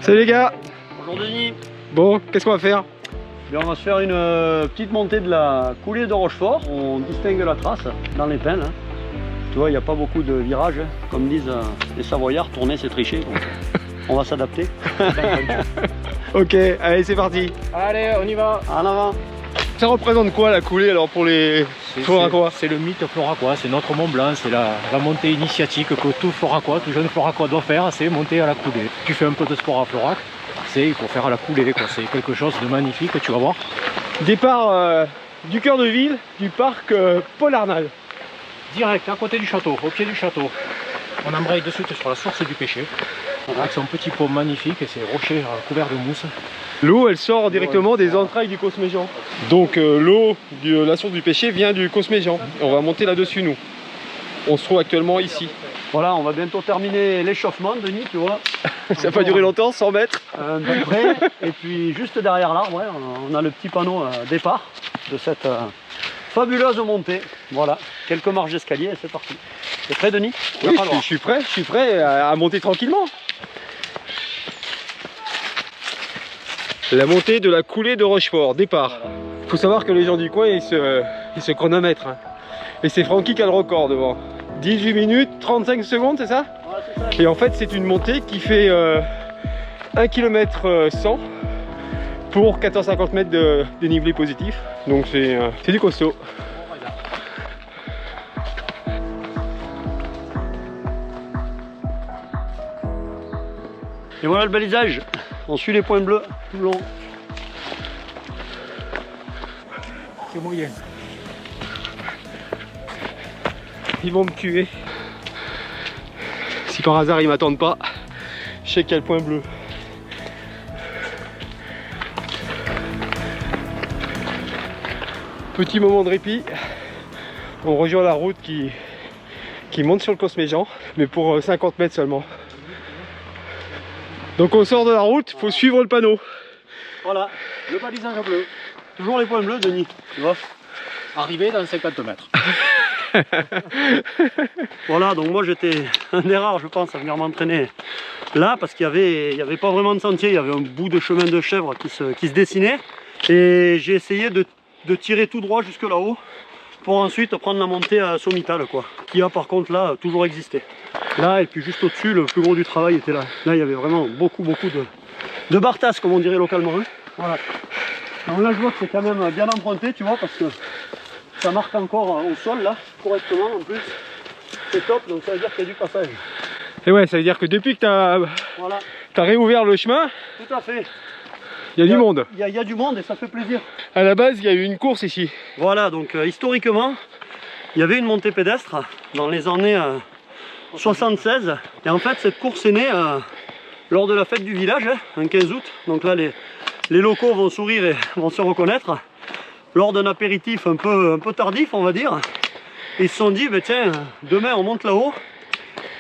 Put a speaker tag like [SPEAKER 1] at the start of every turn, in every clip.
[SPEAKER 1] Salut les gars.
[SPEAKER 2] Bonjour Denis.
[SPEAKER 1] Bon, qu'est-ce qu'on va faire?
[SPEAKER 2] Bien, on va se faire une petite montée de la coulée de Rochefort. On distingue la trace dans les pins. Hein. Tu vois, il n'y a pas beaucoup de virages. Hein. Comme disent les Savoyards, tourner c'est tricher. Donc, on va s'adapter.
[SPEAKER 1] Ok, allez c'est parti.
[SPEAKER 3] Allez, on y va.
[SPEAKER 2] En avant.
[SPEAKER 1] Ça représente quoi la coulée alors pour les Floracois?
[SPEAKER 3] C'est le mythe Floracois, c'est notre Mont Blanc, c'est la montée initiatique que tout Floracois, tout jeune Floracois doit faire, c'est monter à la coulée. Tu fais un peu de sport à Florac, il faut faire à la coulée, c'est quelque chose de magnifique, tu vas voir.
[SPEAKER 1] Départ du cœur de ville du parc Paul Arnal.
[SPEAKER 3] Direct, à côté du château, au pied du château. On embraye de suite sur la source du Péché, avec son petit pont magnifique et ses rochers couverts de mousse.
[SPEAKER 1] L'eau elle sort directement des entrailles du Cosméjean. Donc l'eau de la source du Péché vient du Cosméjean. On va monter là-dessus nous. On se trouve actuellement ici.
[SPEAKER 2] Voilà, on va bientôt terminer l'échauffement, Denis, tu vois.
[SPEAKER 1] Ça va pas durer longtemps, 100 mètres.
[SPEAKER 2] Près. Et puis juste derrière l'arbre, ouais, on a le petit panneau départ de cette fabuleuse montée. Voilà, quelques marches d'escalier et c'est parti. T'es prêt, Denis?
[SPEAKER 1] Oui, je suis prêt à monter tranquillement. La montée de la coulée de Rochefort, départ.
[SPEAKER 2] Voilà.
[SPEAKER 1] Faut savoir que les gens du coin ils se chronomètrent. Hein. Et c'est Francky qui a le record devant. 18 minutes 35 secondes, c'est ça?
[SPEAKER 2] Ouais, c'est ça.
[SPEAKER 1] Et en fait c'est une montée qui fait 1 km 100 pour 1450 mètres de dénivelé positif. Donc c'est du costaud.
[SPEAKER 2] Et voilà le balisage. On suit les points bleus tout le long.
[SPEAKER 3] C'est moyen.
[SPEAKER 1] Ils vont me tuer. Si par hasard ils m'attendent pas, je sais qu'il y a le point bleu. Petit moment de répit. On rejoint la route qui monte sur le Cosméjean, mais pour 50 mètres seulement. Donc on sort de la route, faut suivre le panneau.
[SPEAKER 2] Voilà, le balisage en bleu. Toujours les points bleus, Denis. Tu vois.
[SPEAKER 3] Arrivé dans 50 mètres.
[SPEAKER 2] Voilà, donc moi j'étais un des rares, je pense, à venir m'entraîner là parce qu'il y avait pas vraiment de sentier, il y avait un bout de chemin de chèvre qui se dessinait et j'ai essayé de tirer tout droit jusque là-haut pour ensuite prendre la montée à sommitale, quoi, qui a par contre là toujours existé. Là et puis juste au-dessus, le plus gros du travail était là. Là il y avait vraiment beaucoup de bartasses, comme on dirait localement. Hein. Voilà. Donc là je vois que c'est quand même bien emprunté, tu vois, parce que ça marque encore au sol là, correctement en plus. C'est top, donc ça veut dire qu'il y a du passage.
[SPEAKER 1] Et ouais, ça veut dire que depuis que tu as
[SPEAKER 2] Voilà,
[SPEAKER 1] réouvert le chemin,
[SPEAKER 2] tout à fait.
[SPEAKER 1] il y a du monde.
[SPEAKER 2] Il y a du monde et ça fait plaisir.
[SPEAKER 1] À la base, il y a eu une course ici.
[SPEAKER 2] Voilà, donc historiquement, il y avait une montée pédestre dans les années 76. Et en fait, cette course est née lors de la fête du village, hein, un 15 août. Donc là, les locaux vont sourire et vont se reconnaître. Lors d'un apéritif un peu tardif, on va dire. Et ils se sont dit, bah, tiens, demain on monte là-haut.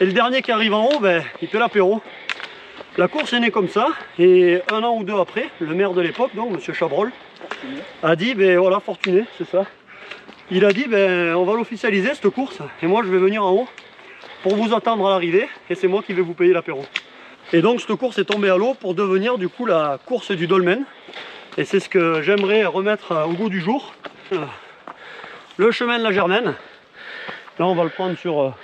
[SPEAKER 2] Et le dernier qui arrive en haut, bah, il fait l'apéro. La course est née comme ça. Et un an ou deux après, le maire de l'époque, donc M. Chabrol, a dit, ben voilà, Fortuné, c'est ça. Il a dit, ben on va l'officialiser cette course, et moi je vais venir en haut pour vous attendre à l'arrivée, et c'est moi qui vais vous payer l'apéro. Et donc cette course est tombée à l'eau pour devenir du coup la course du dolmen, et c'est ce que j'aimerais remettre au goût du jour. Le chemin de la Germaine, là on va le prendre sur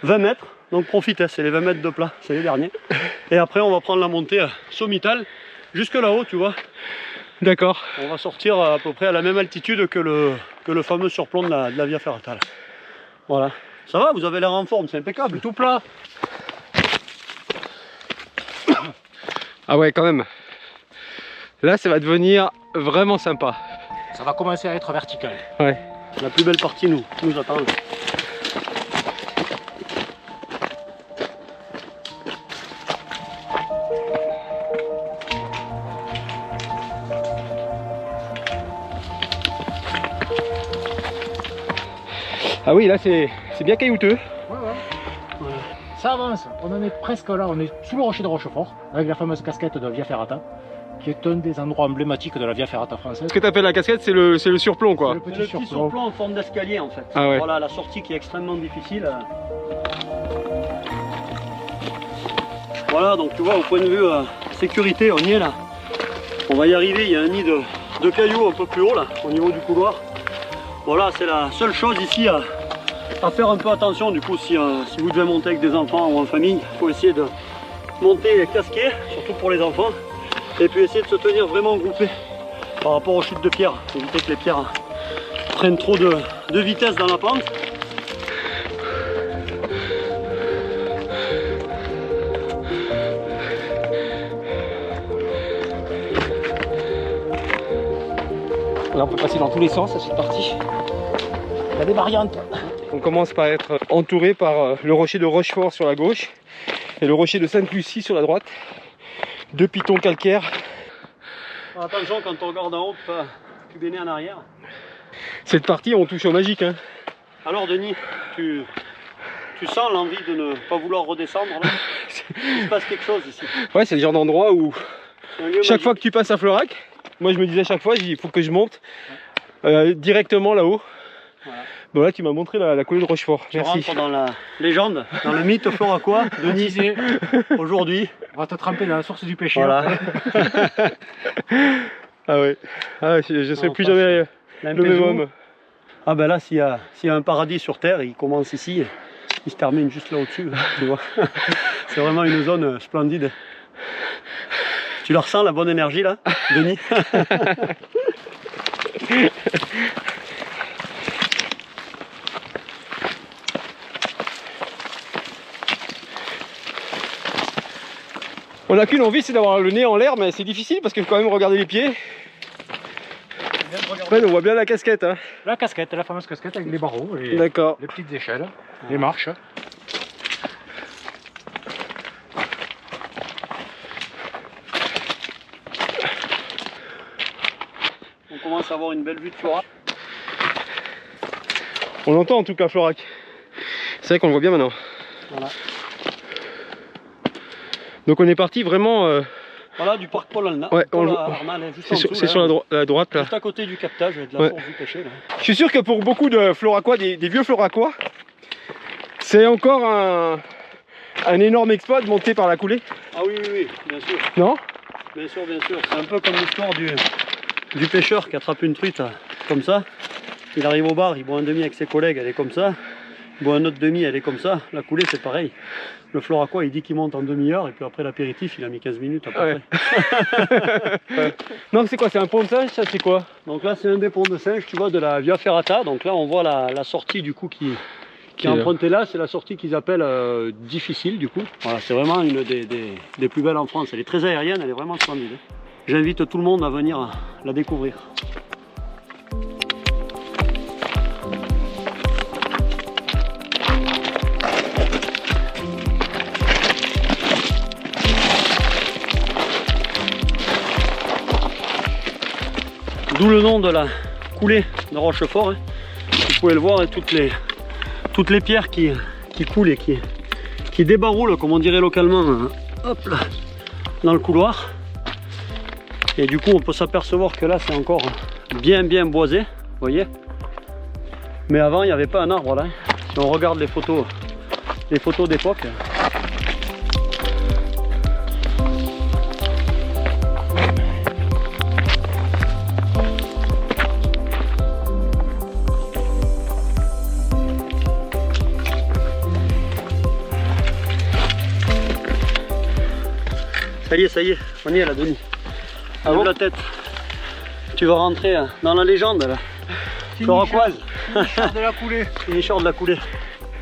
[SPEAKER 2] 20 mètres, donc profite, c'est les 20 mètres de plat, c'est les derniers. Et après on va prendre la montée sommitale, jusque là-haut, tu vois.
[SPEAKER 1] D'accord.
[SPEAKER 2] On va sortir à peu près à la même altitude que le fameux surplomb de la Via Ferrata. Voilà. Ça va, vous avez l'air en forme, c'est impeccable.
[SPEAKER 3] Tout plat.
[SPEAKER 1] Ah ouais, quand même. Là, ça va devenir vraiment sympa.
[SPEAKER 3] Ça va commencer à être vertical.
[SPEAKER 1] Ouais.
[SPEAKER 2] La plus belle partie nous attend.
[SPEAKER 1] Ah oui, là, c'est bien caillouteux.
[SPEAKER 3] Voilà. Ça avance, on en est presque là, on est sous le rocher de Rochefort, avec la fameuse casquette de Via Ferrata, qui est un des endroits emblématiques de la Via Ferrata française.
[SPEAKER 1] Ce que tu appelles la casquette, c'est le surplomb, quoi.
[SPEAKER 3] C'est
[SPEAKER 2] C'est le petit surplomb en forme d'escalier en fait.
[SPEAKER 1] Ah ouais.
[SPEAKER 2] Voilà, la sortie qui est extrêmement difficile. Voilà, donc tu vois, au point de vue sécurité, on y est là. On va y arriver, il y a un nid de cailloux un peu plus haut là, au niveau du couloir. Voilà, c'est la seule chose ici à faire un peu attention. Du coup, si vous devez monter avec des enfants ou en famille, il faut essayer de monter casqué, surtout pour les enfants. Et puis essayer de se tenir vraiment groupé par rapport aux chutes de pierres. Éviter que les pierres prennent trop de vitesse dans la pente.
[SPEAKER 3] Là, on peut passer dans tous les sens à cette partie. Il y a des variantes.
[SPEAKER 1] On commence par être entouré par le rocher de Rochefort sur la gauche et le rocher de Sainte-Lucie sur la droite. Deux pitons calcaires.
[SPEAKER 2] Attention, quand on regarde en haut, tu baignes en arrière.
[SPEAKER 1] Cette partie, on touche au magique. Hein.
[SPEAKER 2] Alors Denis, tu sens l'envie de ne pas vouloir redescendre là? Il se passe quelque chose ici.
[SPEAKER 1] Ouais, c'est le genre d'endroit où chaque
[SPEAKER 2] magique.
[SPEAKER 1] fois que tu passes à Florac, moi je me disais à chaque fois, il faut que je monte directement là-haut.
[SPEAKER 2] Voilà.
[SPEAKER 1] Bon là tu m'as montré la coulée de Rochefort.
[SPEAKER 2] Tu
[SPEAKER 1] Merci.
[SPEAKER 2] rentres dans la légende, dans le mythe floracois de Nice aujourd'hui.
[SPEAKER 3] On va te tremper dans la source du péché.
[SPEAKER 2] Voilà.
[SPEAKER 1] Ah ouais. Ah, je serai
[SPEAKER 2] Non,
[SPEAKER 1] plus
[SPEAKER 2] pas
[SPEAKER 1] jamais le même
[SPEAKER 2] L'Impézou.
[SPEAKER 1] homme.
[SPEAKER 2] Ah ben là, s'il y a un paradis sur Terre, il commence ici, il se termine juste là au-dessus, tu vois. C'est vraiment une zone splendide. Tu la ressens, la bonne énergie là, Denis?
[SPEAKER 1] On n'a qu'une envie, c'est d'avoir le nez en l'air, mais c'est difficile parce qu'il faut quand même regarder les pieds. Ouais, on voit bien la casquette. Hein.
[SPEAKER 3] La casquette, la fameuse casquette avec les barreaux,
[SPEAKER 1] D'accord.
[SPEAKER 3] les petites échelles, les marches.
[SPEAKER 2] On commence à avoir une belle vue de Florac.
[SPEAKER 1] On l'entend en tout cas, Florac. C'est vrai qu'on le voit bien maintenant.
[SPEAKER 2] Voilà.
[SPEAKER 1] Donc on est parti vraiment.
[SPEAKER 2] Voilà, du parc Paul Alna.
[SPEAKER 1] Ouais,
[SPEAKER 2] Paul
[SPEAKER 1] on le-
[SPEAKER 2] Arnal, hein, juste en
[SPEAKER 1] C'est
[SPEAKER 2] dessous,
[SPEAKER 1] sur
[SPEAKER 2] là,
[SPEAKER 1] la droite là.
[SPEAKER 2] juste à côté du captage de la
[SPEAKER 1] Ouais.
[SPEAKER 2] source du pêcher. Là.
[SPEAKER 1] Je suis sûr que pour beaucoup de Floracois, des vieux Floracois, c'est encore un énorme exploit de monter par la coulée.
[SPEAKER 2] Ah oui, oui, oui, bien sûr.
[SPEAKER 1] Non?
[SPEAKER 2] Bien sûr, bien sûr. C'est un peu comme l'histoire du pêcheur qui attrape une truite comme ça. Il arrive au bar, il boit un demi avec ses collègues, elle est comme ça. Il boit un autre demi, elle est comme ça. La coulée, c'est pareil. Le Floracois, il dit qu'il monte en demi-heure et puis après l'apéritif, il a mis 15 minutes à peu
[SPEAKER 1] Ouais.
[SPEAKER 2] près.
[SPEAKER 1] Non, c'est quoi? C'est un pont de singe, ça c'est quoi?
[SPEAKER 2] Donc là, c'est un des ponts de singe, tu vois, de la Via Ferrata. Donc là, on voit la sortie du coup qui est empruntée là. C'est la sortie qu'ils appellent difficile du coup. Voilà, c'est vraiment une des plus belles en France. Elle est très aérienne, elle est vraiment splendide. J'invite tout le monde à venir la découvrir. D'où le nom de la coulée de Rochefort. Hein. Vous pouvez le voir, et toutes les pierres qui coulent et qui débaroulent, comme on dirait localement, hein, hop là, dans le couloir. Et du coup, on peut s'apercevoir que là, c'est encore bien boisé, vous voyez. Mais avant, il n'y avait pas un arbre là. Si on regarde les photos d'époque. Ça y est, on y est là, Denis. Lève la tête. Tu vas rentrer dans la légende là. Floracoise.
[SPEAKER 3] de la coulée.
[SPEAKER 2] Finisher de la coulée.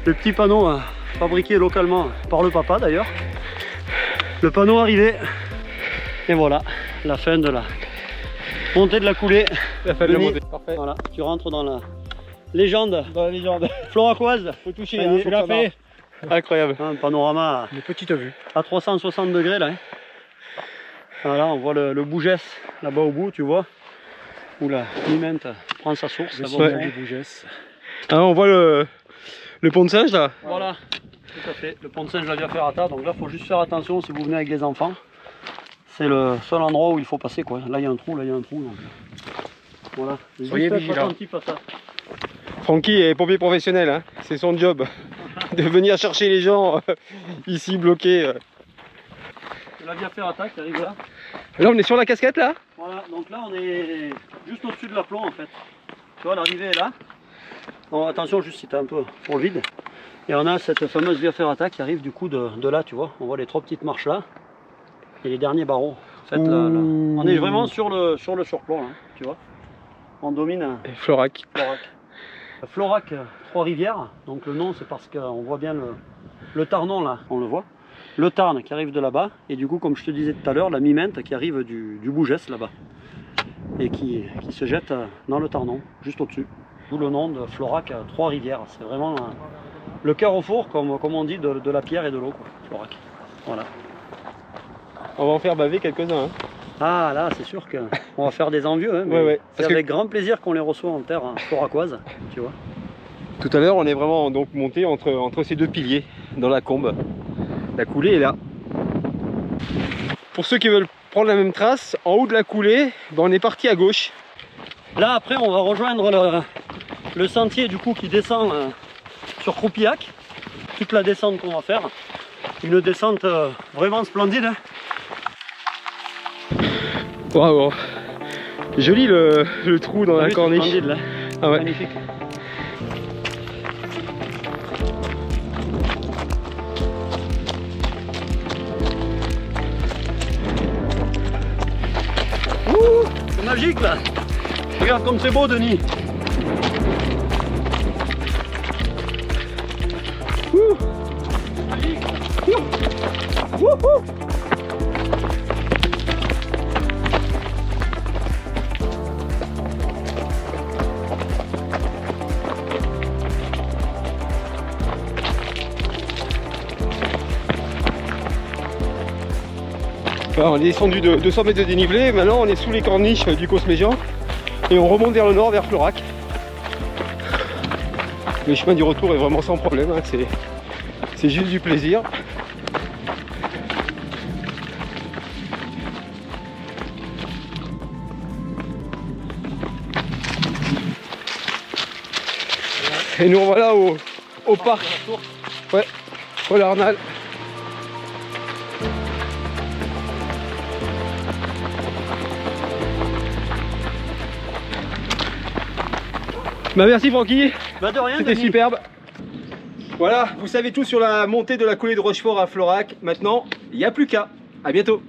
[SPEAKER 2] Le petit panneau fabriqué localement par le papa d'ailleurs. Le panneau arrivé. Et voilà, la fin de la montée de la coulée.
[SPEAKER 1] La fin de la
[SPEAKER 2] Denis,
[SPEAKER 1] montée. Parfait.
[SPEAKER 2] Voilà, tu rentres dans la légende.
[SPEAKER 1] Dans la légende.
[SPEAKER 2] Floracoise.
[SPEAKER 1] Faut toucher,
[SPEAKER 2] Ça y
[SPEAKER 1] hein,
[SPEAKER 2] est,
[SPEAKER 1] faut
[SPEAKER 2] tu l'as
[SPEAKER 1] que ça
[SPEAKER 2] fait.
[SPEAKER 1] marche. Incroyable.
[SPEAKER 2] Un panorama
[SPEAKER 3] Une petite vue.
[SPEAKER 2] à 360 degrés là. Hein. Voilà, on voit le Bougès là-bas au bout, tu vois. Où la Limente prend sa source.
[SPEAKER 3] Le
[SPEAKER 2] ça va au
[SPEAKER 3] signal
[SPEAKER 2] fond.
[SPEAKER 3] du Bougès.
[SPEAKER 1] Ah, on voit le pont de singe là.
[SPEAKER 2] Voilà, tout à fait. Le pont de Singe, la Via Ferrata. Donc là, il faut juste faire attention si vous venez avec les enfants. C'est le seul endroit où il faut passer, quoi. Là, il y a un trou, là, il y a un trou. Donc... Voilà.
[SPEAKER 3] Soyez
[SPEAKER 2] Juste être
[SPEAKER 3] vigilants.
[SPEAKER 2] attentif à ça.
[SPEAKER 1] Francky est pompier professionnel, hein. C'est son job de venir chercher les gens ici bloqués.
[SPEAKER 2] la Via Ferrata qui arrive là.
[SPEAKER 1] Là, on est sur la casquette, là.
[SPEAKER 2] Voilà, donc là on est juste au-dessus de l'aplomb en fait. Tu vois, l'arrivée est là. Bon, attention, juste si t'es un peu pour le vide. Et on a cette fameuse Via Ferrata qui arrive du coup de là, tu vois. On voit les 3 petites marches là. Et les derniers barreaux. En fait, là, on est vraiment sur le surplomb, là, tu vois. On domine
[SPEAKER 1] Et Florac.
[SPEAKER 2] Florac. Florac, Trois-Rivières. Donc le nom, c'est parce qu'on voit bien le Tarnon là, on le voit. Le Tarn qui arrive de là-bas. Et du coup, comme je te disais tout à l'heure, la Mimente qui arrive du Bougès là-bas. Et qui se jette dans le Tarnon, juste au-dessus. D'où le nom de Florac Trois-Rivières. C'est vraiment le carrefour, comme on dit, de la pierre et de l'eau, Florac. Voilà.
[SPEAKER 1] On va en faire baver quelques-uns. Hein.
[SPEAKER 2] Ah là, c'est sûr qu'on va faire des envieux, hein, mais
[SPEAKER 1] Ouais.
[SPEAKER 2] c'est avec grand plaisir qu'on les reçoit en terre floracoise, tu vois.
[SPEAKER 1] Tout à l'heure, on est vraiment donc monté entre ces deux piliers dans la combe. La coulée est là. Pour ceux qui veulent prendre la même trace, en haut de la coulée, ben on est parti à gauche.
[SPEAKER 2] Là, après, on va rejoindre le sentier du coup qui descend sur Croupillac. Toute la descente qu'on va faire. Une descente vraiment splendide. Hein.
[SPEAKER 1] Waouh. Joli le trou dans la corniche.
[SPEAKER 2] Splendide, là.
[SPEAKER 1] Ah ouais.
[SPEAKER 2] Magnifique. C'est magique là. Regarde comme c'est beau, Denis. Magique.
[SPEAKER 1] Alors, on est descendu de 200 mètres de dénivelé, maintenant on est sous les corniches du Cosméjean et on remonte vers le nord, vers Florac. Le chemin du retour est vraiment sans problème, hein. C'est juste du plaisir. Et nous revoilà au parc. Ouais, Paul Arnal. Bah merci Francky,
[SPEAKER 2] Bah de rien,
[SPEAKER 1] c'était
[SPEAKER 2] Denis.
[SPEAKER 1] superbe. Voilà, vous savez tout sur la montée de la coulée de Rochefort à Florac. Maintenant, il n'y a plus qu'à. À bientôt.